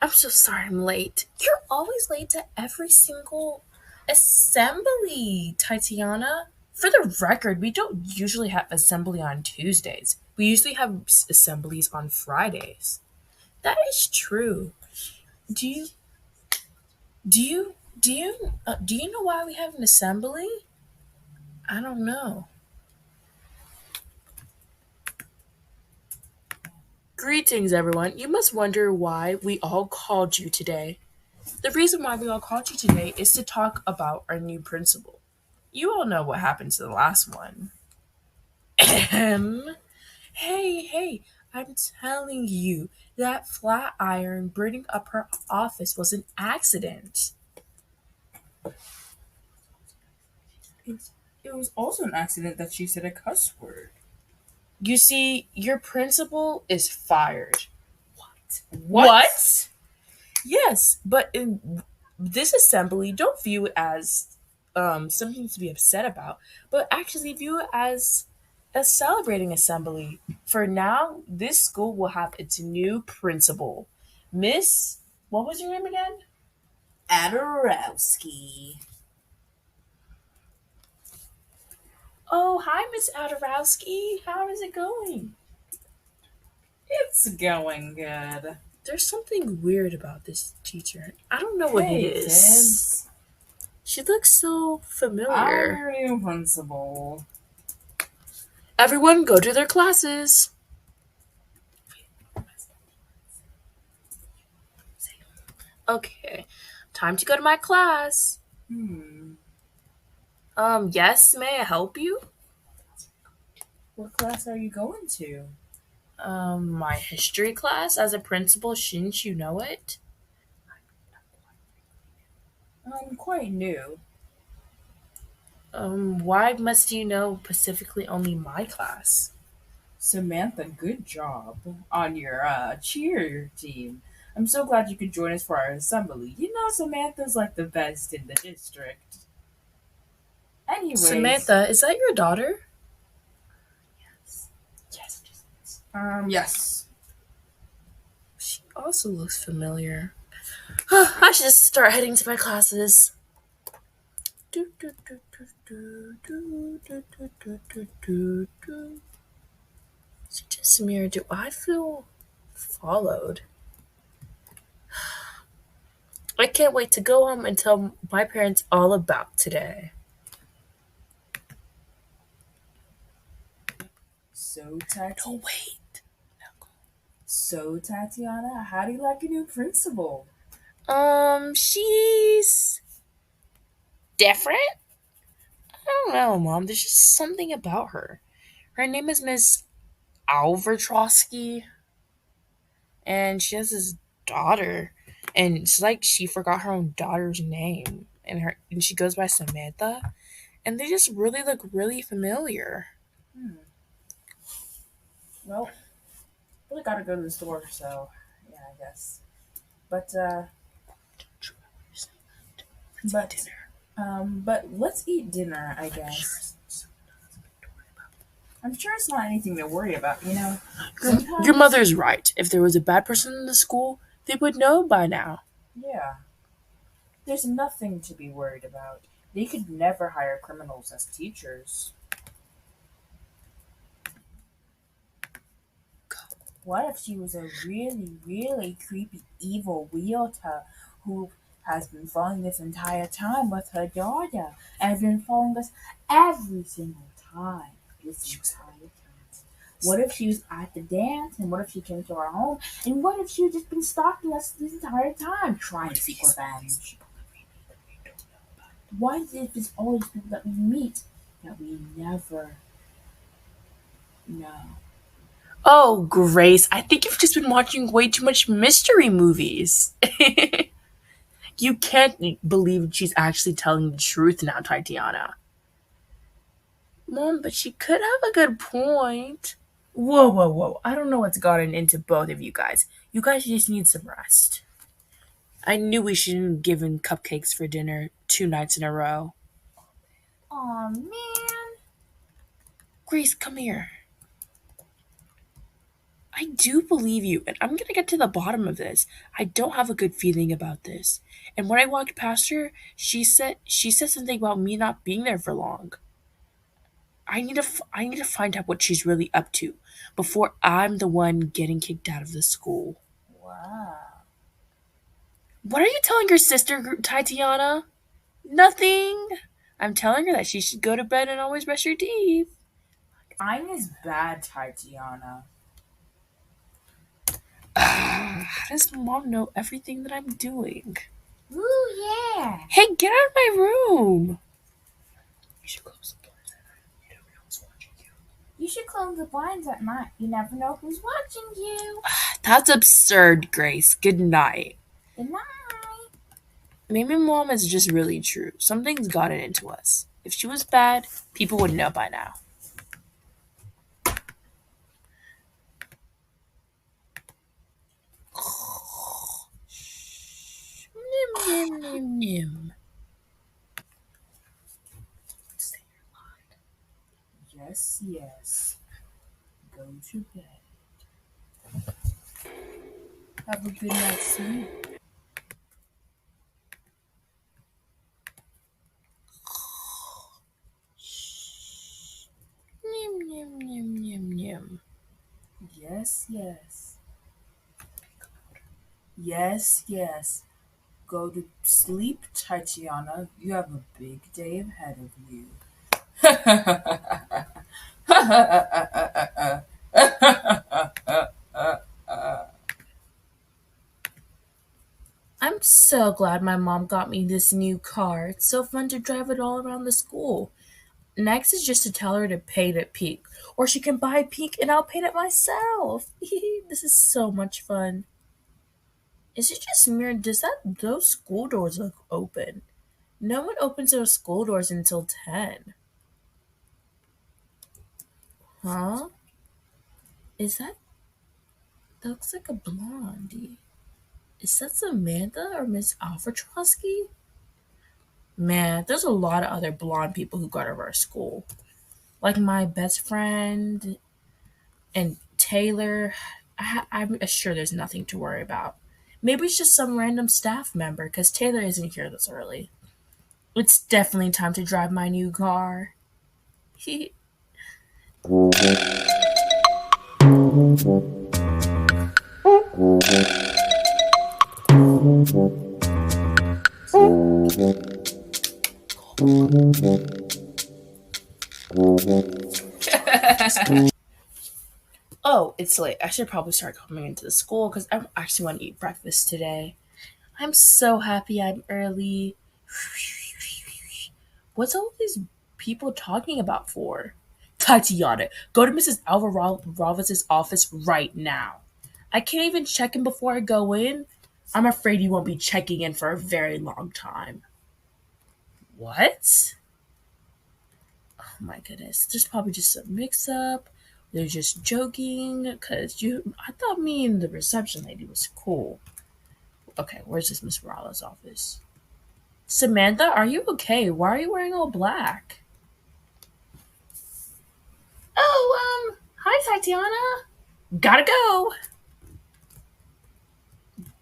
I'm so sorry I'm late. You're always late to every single assembly, Tatiana. For the record, we don't usually have assembly on Tuesdays. We usually have assemblies on Fridays. That is true. Do you do you know why we have an assembly? I don't know. Greetings, everyone. You must wonder why we all called you today. The reason why we all called you today is to talk about our new principal. You all know what happened to the last one. Ahem. Hey, I'm telling you, that flat iron burning up her office was an accident. It was also an accident that she said a cuss word. You see, your principal is fired. What? Yes, but in this assembly, don't view it as something to be upset about, but actually view it as a celebrating assembly. For now, this school will have its new principal, Miss. What was your name again? Adorowski. Oh, hi, Miss Adorowski. How is it going? It's going good. There's something weird about this teacher. I don't know what it Hey, is. kids. She looks so familiar. Our new principal. Everyone, go to their classes. Okay, time to go to my class. Yes, may I help you? What class are you going to? My history class. As a principal, shouldn't you know it? I'm quite new. Why must you know specifically only my class? Samantha, good job on your cheer team. I'm so glad you could join us for our assembly. You know, Samantha's like the best in the district. Anyways, Samantha, is that your daughter? yes. She also looks familiar. I should just start heading to my classes. Samir, do I feel followed? I can't wait to go home and tell my parents all about today. So Tati, No, wait. so Tatiana, how do you like your new principal? She's different. I don't know, Mom. There's just something about her. Her name is Miss Alvertrosky, and she has this daughter, and it's like she forgot her own daughter's name, and she goes by Samantha, and they just really look really familiar. Hmm. Well, really gotta go to the store, so yeah, I guess. But but but let's eat dinner, I guess. I'm sure it's not anything to worry about, you know. Your mother's right. If there was a bad person in the school, they would know by now. Yeah, there's nothing to be worried about. They could never hire criminals as teachers. What if she was a really, really creepy, evil realtor who has been following this entire time with her daughter and has been following us every single time? This entire time. What if she was at the dance? And what if she came to our home? And what if she had just been stalking us this entire time, trying to seek revenge? Why is it it's always people that we meet that we never know? Oh, Grace, I think you've just been watching way too much mystery movies. You can't believe she's actually telling the truth now, Tatiana. Mom, but she could have a good point. Whoa. I don't know what's gotten into both of you guys. You guys just need some rest. I knew we shouldn't have given cupcakes for dinner 2 nights in a row. Aw, man. Grace, come here. I do believe you, and I'm gonna get to the bottom of this. I don't have a good feeling about this. And when I walked past her, she said something about me not being there for long. I need to find out what she's really up to before I'm the one getting kicked out of the school. Wow. What are you telling your sister, Tatiana? Nothing. I'm telling her that she should go to bed and always brush her teeth. Mine is bad, Tatiana. How does mom know everything that I'm doing? Ooh, yeah. Hey, get out of my room! You should close the door. You don't know who's watching you. You should close the blinds at night. You never know who's watching you. That's absurd, Grace. Good night. Good night. Maybe mom is just really true. Something's gotten into us. If she was bad, people would know by now. Nim, nim, nim, nim. Yes, yes. Go to bed. Have a good night's sleep. Nim, nim, nim, nim, nim. Yes, yes. Yes, yes. Go to sleep, Tatiana. You have a big day ahead of you. I'm so glad my mom got me this new car. It's so fun to drive it all around the school. Next is just to tell her to paint it pink, or she can buy pink and I'll paint it myself. This is so much fun. Is it just me or does those school doors look open? No one opens those school doors until 10. Huh? Is that looks like a blondie. Is that Samantha or Miss Alfretrosky? Man, there's a lot of other blonde people who go to our school. Like my best friend and Taylor. I'm sure there's nothing to worry about. Maybe it's just some random staff member because Taylor isn't here this early. It's definitely time to drive my new car. He. Oh, it's late. I should probably start coming into the school because I actually want to eat breakfast today. I'm so happy I'm early. What's all these people talking about for? Tatiana, go to Mrs. Alvarez's office right now. I can't even check in before I go in. I'm afraid you won't be checking in for a very long time. What? Oh my goodness. There's probably just a mix up. They're just joking because I thought me and the reception lady was cool. Okay, where's this Miss Morales' office? Samantha, are you okay? Why are you wearing all black? Oh, hi Tatiana. Gotta go.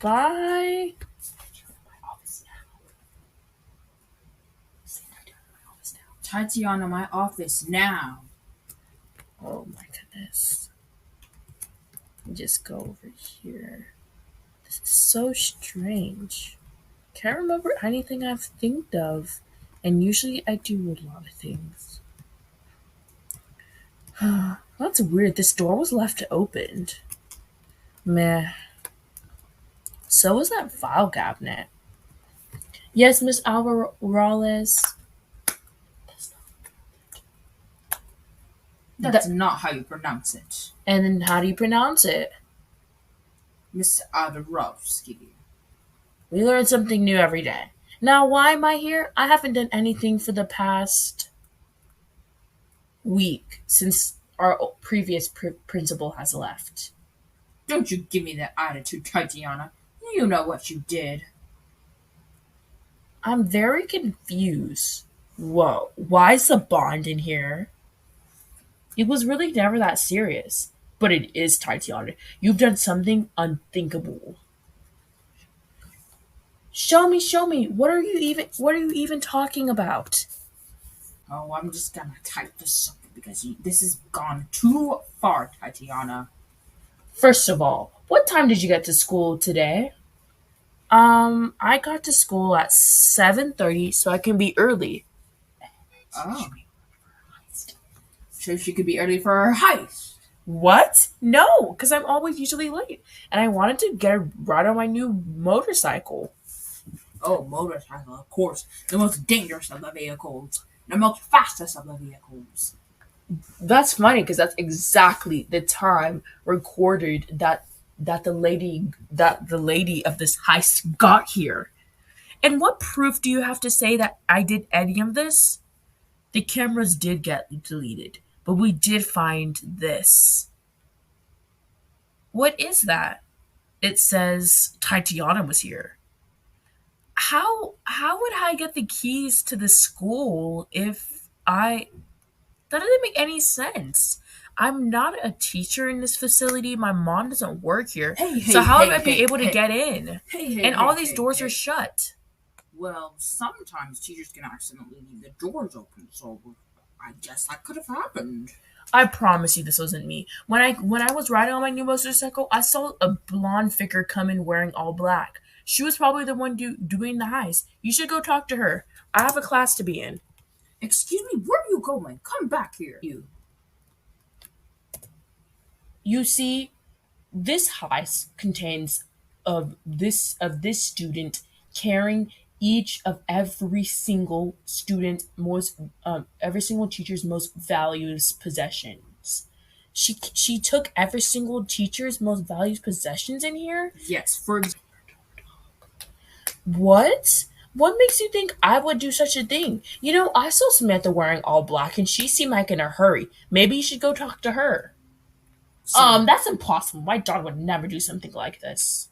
Bye. Tatiana, my office now. Oh my goodness. Let me just go over here. This is so strange. Can't remember anything I've think of. And usually I do a lot of things. That's weird. This door was left opened. Meh. So was that file cabinet. Yes, Miss Alvarez. That's not how you pronounce it. And then how do you pronounce it? Miss Adorovsky. We learn something new every day. Now, why am I here? I haven't done anything for the past week since our previous principal has left. Don't you give me that attitude, Tatiana. You know what you did. I'm very confused. Whoa, why is the bond in here? It was really never that serious. But it is Tatiana. You've done something unthinkable. Show me, show me. What are you even talking about? Oh, I'm just gonna type this up because this has gone too far, Tatiana. First of all, what time did you get to school today? I got to school at 7:30 so I can be early. Oh, so she could be early for her heist. What? No, because I'm always usually late. And I wanted to get a ride on my new motorcycle. Oh, motorcycle, of course. The most dangerous of the vehicles. The most fastest of the vehicles. That's funny because that's exactly the time recorded that the lady of this heist got here. And what proof do you have to say that I did any of this? The cameras did get deleted, but we did find this. What is that? It says Tatiana was here. How would I get the keys to the school if I that doesn't make any sense. I'm not a teacher in this facility. My mom doesn't work here. Hey, So hey, how would hey, I be hey, able to hey. get in? Hey, hey, And hey, all these hey, doors are hey. shut. Well, sometimes teachers can accidentally leave the doors open, so I guess that could have happened. I promise you this wasn't me. When I was riding on my new motorcycle, I saw a blonde figure come in wearing all black. She was probably the one doing the heist. You should go talk to her. I have a class to be in. Excuse me, where are you going? Come back here. You see, this heist contains of this student carrying each of every single student most every single teacher's most valued possessions. She took every single teacher's most valued possessions in here. Yes, for example. What makes you think I would do such a thing? I saw Samantha wearing all black and she seemed like in a hurry. Maybe you should go talk to her. That's impossible. My daughter would never do something like this.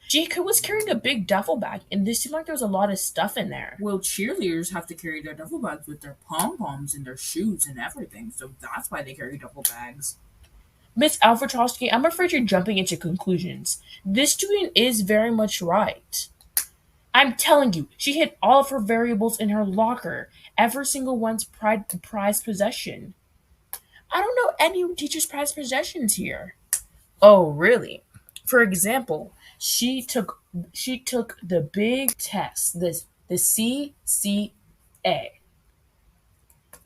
Jacob was carrying a big duffel bag, and this seemed like there was a lot of stuff in there. Well, cheerleaders have to carry their duffel bags with their pom poms and their shoes and everything, so that's why they carry duffel bags. Miss Alfredowski, I'm afraid you're jumping into conclusions. This student is very much right. I'm telling you, she hid all of her variables in her locker, every single one's prized possession. I don't know any teacher's prized possessions here. Oh, really? For example, she took the big test, the CCA,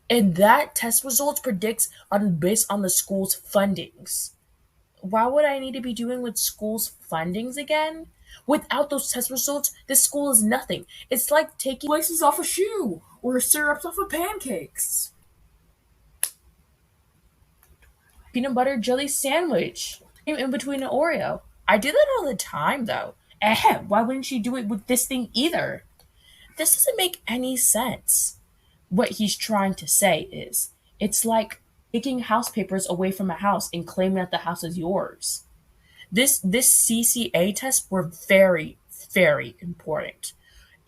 and that test results predicts on based on the school's fundings. Why would I need to be doing with school's fundings again? Without those test results, this school is nothing. It's like taking Laces off a shoe or syrups off of pancakes. peanut butter jelly sandwich in between an Oreo. I do that all the time, though. Why wouldn't she do it with this thing either? This doesn't make any sense. What he's trying to say is, it's like taking house papers away from a house and claiming that the house is yours. This CCA tests were very, very important.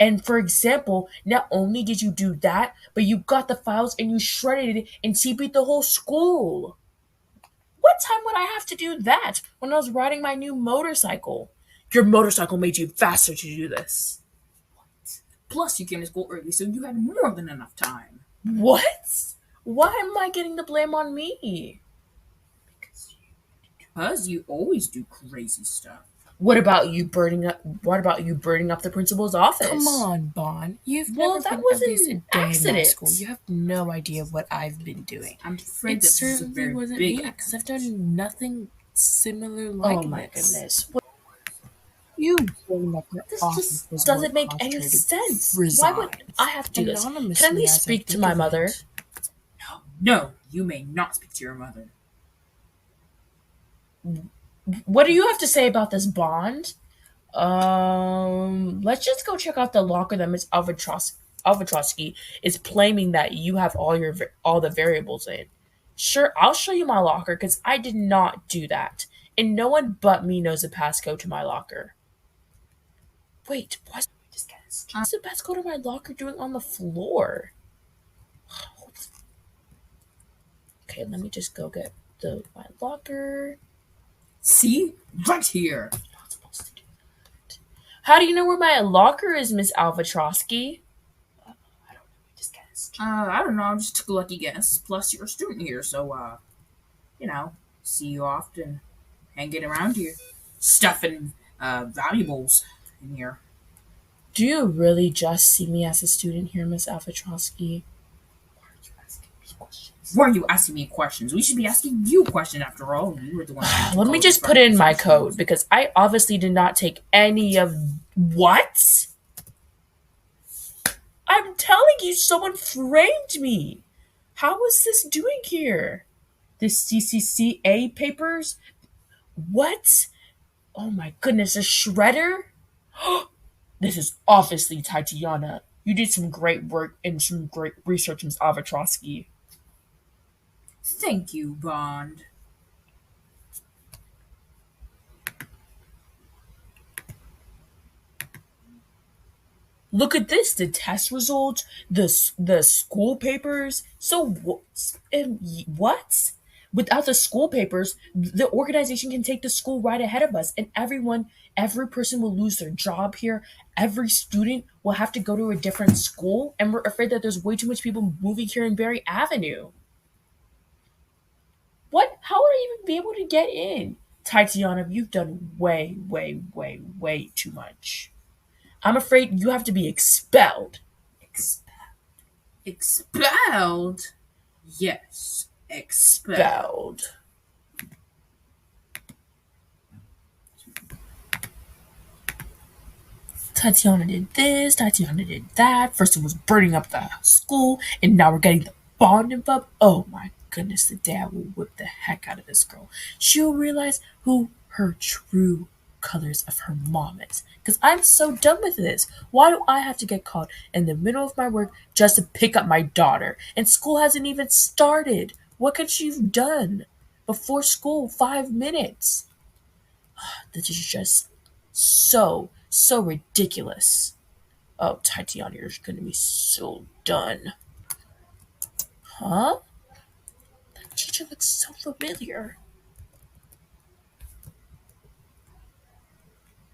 And for example, not only did you do that, but you got the files and you shredded it and TP'd the whole school. What time would I have to do that when I was riding my new motorcycle? Your motorcycle made you faster to do this. Plus, you came to school early, so you had more than enough time. What? Why am I getting the blame on me? Because you always do crazy stuff. What about you burning up the principal's office? Come on, Bon. You've Well, never that been was at least a an day in my accident. school. You have no idea what I've been doing. I'm afraid It this is a certainly very wasn't big me, because I've accident. done nothing similar like Oh my this. goodness. You bring up your This office just was doesn't what make caused any her to sense. Why would resign. I have to do this? Anonymously, Can I at least as I speak to think my of mother? it. No, you may not speak to your mother. What do you have to say about this bond? Let's just go check out the locker that Miss Alvatrosky is claiming that you have all the variables in. Sure, I'll show you my locker because I did not do that, and no one but me knows the passcode to my locker. Wait, what's the passcode to my locker doing on the floor? Okay, let me just go get my locker. See? Right here. Not supposed to do that. How do you know where my locker is, Miss Alvatrosky? I don't know. I just guessed. I don't know. I just took a lucky guess. Plus, you're a student here, so, you know, see you often. Hanging around here. Stuffing, valuables in here. Do you really just see me as a student here, Miss Alvatrosky? Why are you asking me questions? Why are you asking me questions? We should be asking you questions after all. You were the one who Let me just put in my code because I obviously did not take any of what? I'm telling you, someone framed me. How was this doing here? The CCCA papers? What? Oh my goodness, a shredder? This is obviously Tatianna. You did some great work and some great research, Ms. Avatrosky. Thank you, Bond. Look at this, the test results, the school papers. So what? Without the school papers, the organization can take the school right ahead of us, and every person will lose their job here. Every student will have to go to a different school, and we're afraid that there's way too much people moving here in Berry Avenue. What? How would I even be able to get in? Tatiana, you've done way, way, way, way too much. I'm afraid you have to be expelled. Expelled? Yes, expelled. Expelled. Tatiana did this, Tatiana did that. First it was burning up the school, and now we're getting the bond involved. Oh my goodness, the dad will whip the heck out of this girl. She'll realize who her true colors of her mom is. Because I'm so done with this. Why do I have to get caught in the middle of my work just to pick up my daughter? And school hasn't even started. What could she have done before school? 5 minutes. This is just so ridiculous. Oh, Tatiana, you're gonna be so done. Huh? That teacher looks so familiar.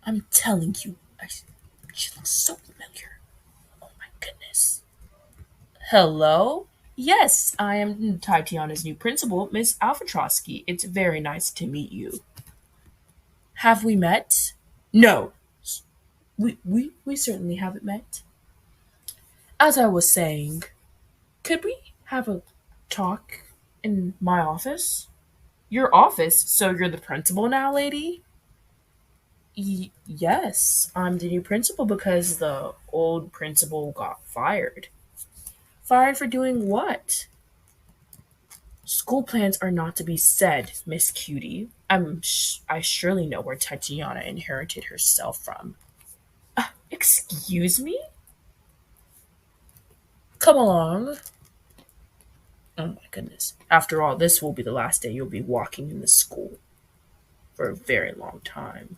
I'm telling you, she looks so familiar. Oh my goodness. Hello? Yes, I am Tatiana's new principal, Miss Alfatrosky. It's very nice to meet you. Have we met? No. We certainly haven't met. As I was saying, could we have a talk in my office? Your office? So you're the principal now, lady? Yes, I'm the new principal because the old principal got fired. Fired for doing what? School plans are not to be said, Miss Cutie. I surely know where Tatiana inherited herself from. Excuse me? Come along. Oh my goodness. After all, this will be the last day you'll be walking in the school for a very long time.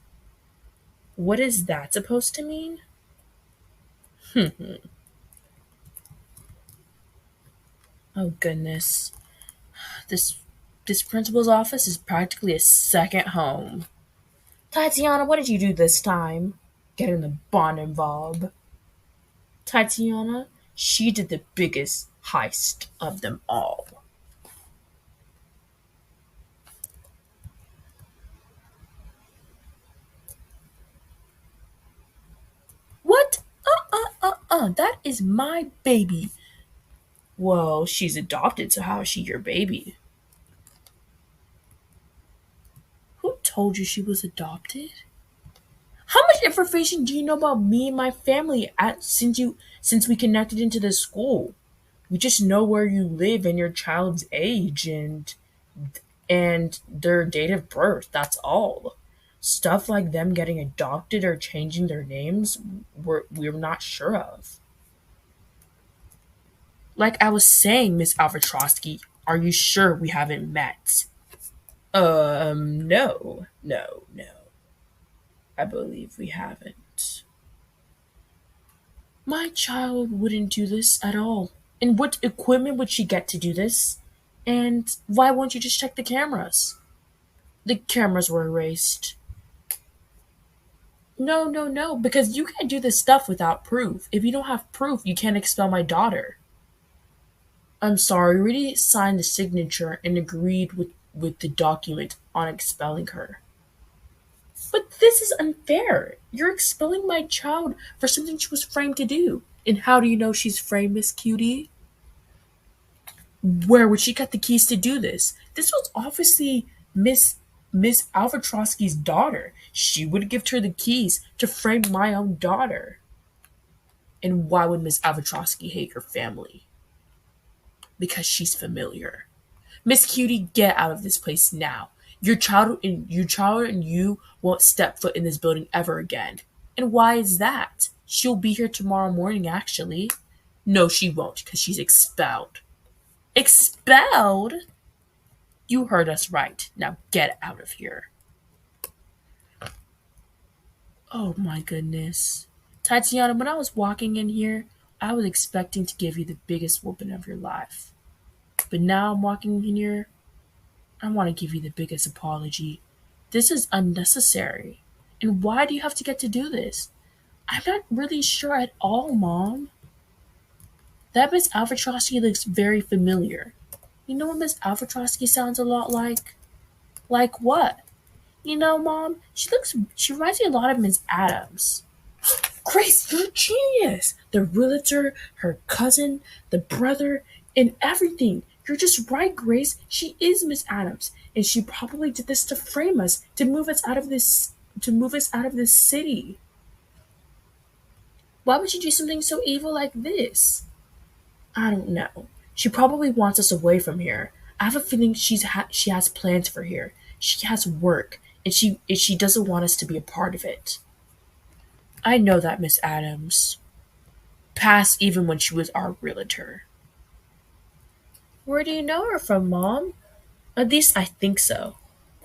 What is that supposed to mean? Oh goodness. This this principal's office is practically a second home. Tatiana, what did you do this time? Getting the bond involved. Tatiana, she did the biggest heist of them all. What? That is my baby. Well, she's adopted, so how is she your baby? Who told you she was adopted? How much information do you know about me and my family since we connected into the school? We just know where you live and your child's age and their date of birth. That's all. Stuff like them getting adopted or changing their names, we're not sure of. Like I was saying, Miss Alvatrosky, are you sure we haven't met? No. I believe we haven't. My child wouldn't do this at all. And what equipment would she get to do this? And why won't you just check the cameras? The cameras were erased. No, no, no, because you can't do this stuff without proof. If you don't have proof, you can't expel my daughter. I'm sorry, we already signed the signature and agreed with the document on expelling her. But this is unfair. You're expelling my child for something she was framed to do. And how do you know she's framed, Miss Cutie? Where would she get the keys to do this? This was obviously Miss Alvatrosky's daughter. She would have given her the keys to frame my own daughter. And why would Miss Alvatrosky hate her family? Because she's familiar. Miss Cutie, get out of this place now. Your child and you won't step foot in this building ever again. And why is that? She'll be here tomorrow morning, actually. No, she won't, because she's expelled. Expelled? You heard us right. Now get out of here. Oh my goodness. Tatiana, when I was walking in here, I was expecting to give you the biggest whooping of your life. But now I'm walking in here, I want to give you the biggest apology. This is unnecessary. And why do you have to get to do this? I'm not really sure at all, Mom. That Miss Alvatrosky looks very familiar. You know what Miss Alvatrosky sounds a lot like? Like what? You know, Mom, she reminds me a lot of Miss Adams. Grace, you're a genius. The realtor, her cousin, the brother, and everything. You're just right, Grace. She is Miss Adams, and she probably did this to frame us, to move us out of this city. Why would she do something so evil like this? I don't know. She probably wants us away from here. I have a feeling she has plans for here. She has work, and she doesn't want us to be a part of it. I know that, Miss Adams. Past even when she was our realtor. Where do you know her from, Mom? At least I think so.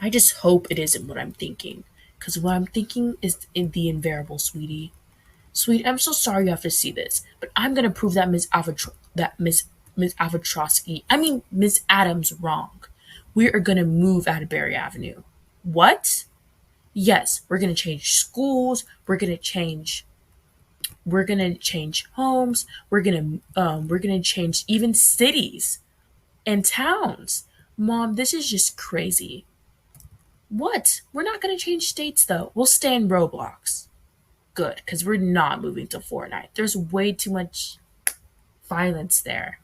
I just hope it isn't what I'm thinking. Because what I'm thinking is in the invariable, sweetie. Sweet, I'm so sorry you have to see this, but I'm gonna prove that Miss Avatrosky, I mean Miss Adams, wrong. We are gonna move out of Berry Avenue. What? Yes, we're gonna change schools. We're gonna change homes. We're gonna change even cities and towns. Mom, this is just crazy. What? We're not gonna change states though. We'll stay in Roblox. Good, because we're not moving to Fortnite. There's way too much violence there.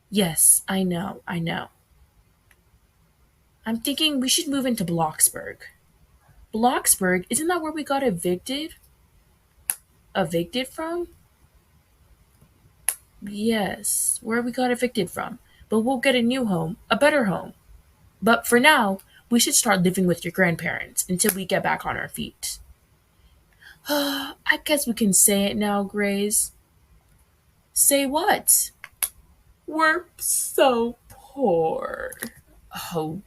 Yes, I know, I know. I'm thinking we should move into Bloxburg. Bloxburg? Isn't that where we got evicted? Evicted from? Yes, where we got evicted from. But we'll get a new home, a better home. But for now, we should start living with your grandparents until we get back on our feet. I guess we can say it now, Grace. Say what? We're so poor. Oh,